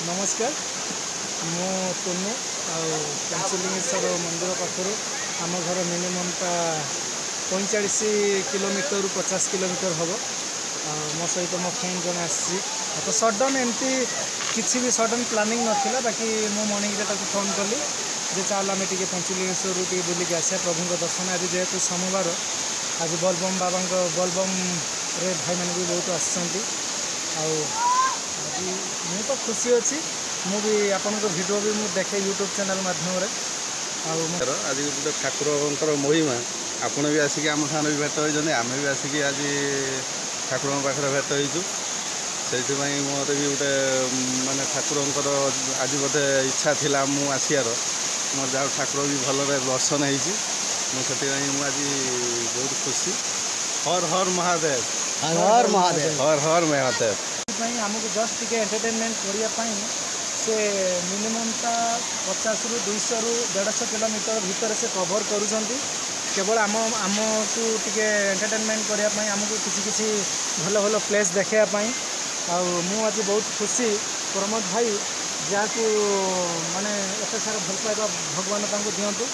नमस्कार मो टुनु पंचलिंगेश्वर मंदिर पाखर आम घर मिनिममटा 45 किलोमीटर 50 किलोमीटर हम मो सहित मो फ्रेंड जन आसी तो सडन एमती किसी भी सडन प्लानिंग नाला बाकी मो मॉर्निंग फोन कली जे चल आम टे पंचलिंगेश्वर बुलिक आसा प्रभु दर्शन आज जेहेतु सोमवार आज बोलबम बाबा बोलबम रे भाई मैंने भी बहुत आसती मु तो खुशी अच्छी मु भी आपण भिडियो भी मु देखे यूट्यूब चैनल माध्यम आज गोटे ठाकुर महिमा आपण भी आसिक आम सामने भी भेट होती आम भी आसिक आज ठाकुर पाखे भेट होइचु से मोर भी गोटे माने ठाकुर आज बोधे इच्छा थिला मु आसियार मोर जा ठाकुर भी भल दर्शन होती मुझे आज बहुत खुशी हर हर महादेव हर हर महादेव हर हर महादेव आमको जस्ट टिके एंटरटेनमेंट करने से मिनिममटा 50 ରୁ 200 ରୁ 150 किलोमीटर भितर से कवर करूँगी केवल आम को टिके एंटरटेनमेंट करने आमको किसी भल भल प्लेस देखापी आज बहुत खुशी प्रमोद भाई जहाँ माने एत सारा भल पाइबा भगवान दिंतु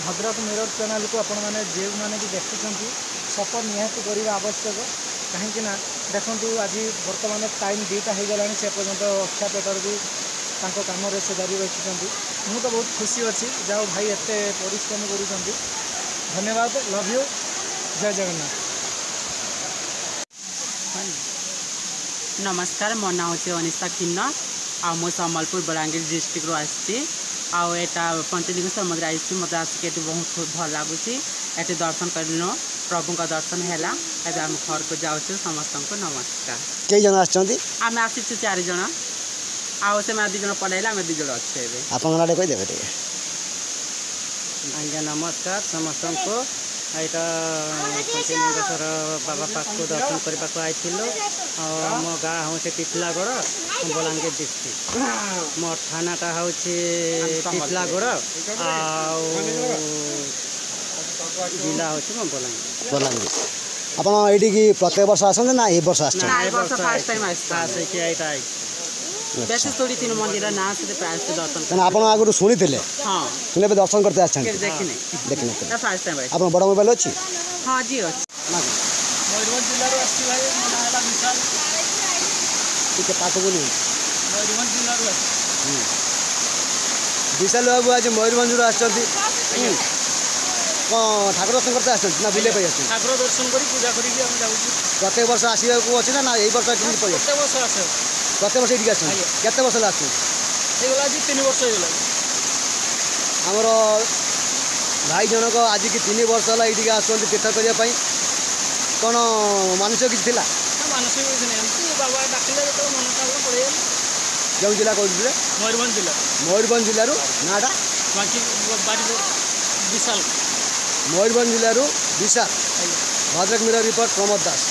भद्रक मिरर चैनल को आपण मैंने जो मैंने भी देखुं सपोर्ट निहाती करवा आवश्यक कहीं देखु आज बर्तमान टाइम 2टा हो गला से पर्यंत अक्षा पेटर भी कम से जारी रखिंट मु तो बहुत खुशी अच्छी जाओ भाई एत परिश्रम कर धन्यवाद लव यू जय जगन्नाथ। नमस्कार मो ना हूँ अनिशा खिन्नर मु सम्बलपुर बलांगीर डिस्ट्रिक्ट आसी आटा पंचलिंगेश्वर मंदिर आई मत आसिक बहुत भल लगुच ये दर्शन कर प्रभु का दर्शन है आम घर को जाऊँ समस्त को नमस्कार। कई जन आम आसी 4 जन आउ से 2 जन पढ़ाइला आम 2 जन अच्छे आपे कहीदेवे आज्ञा नमस्कार समस्त को पंचलिंगेश्वर बाबा पाक दर्शन करने को आई मो गाँ हूँ टिटलागड़ बलांगीर डिस्ट्रिक्ट मो थानाटा हूँ टिटलागड़ जिला हूँ बलांगीर आप ये प्रत्येक वर्ष आसते ना ये वर्ष बेसी थोड़ी 3 मंदिर ना से दर्शन आप आगुरी शुणी थे हाँ शुणे दर्शन करते आसते देखने फर्स्ट टाइम आप बड़ मोबाइल अच्छी हाँ जी अच्छी मयूरभंज जिले भाई मो ना विशाल टे पाक को मयूरभंज जिले विशाल बाबू आज मयूरभंज ठाकुर दर्शन करते आस बुले ठाकुर दर्शन कर पूजा करके प्रत्येक वर्ष आसवा अच्छे ना यही वर्ष प्रत्येक वर्ष आसे प्रत्येक वर्ष ये आसते वर्ष आसू होगा 3 वर्ष होगा आमर भाई जनक आज की 3 वर्ष है ये आसुँच तीर्थ करने कौन मानसिक किसी मानसिक किसी नहीं बाबा डाकिले जो मनटा पड़े जो जिला कहते मयूरभंज जिला नाटा विशाल मयूरभंज जिलूर विशाल भद्रक मिरर रिपोर्ट प्रमोद दास।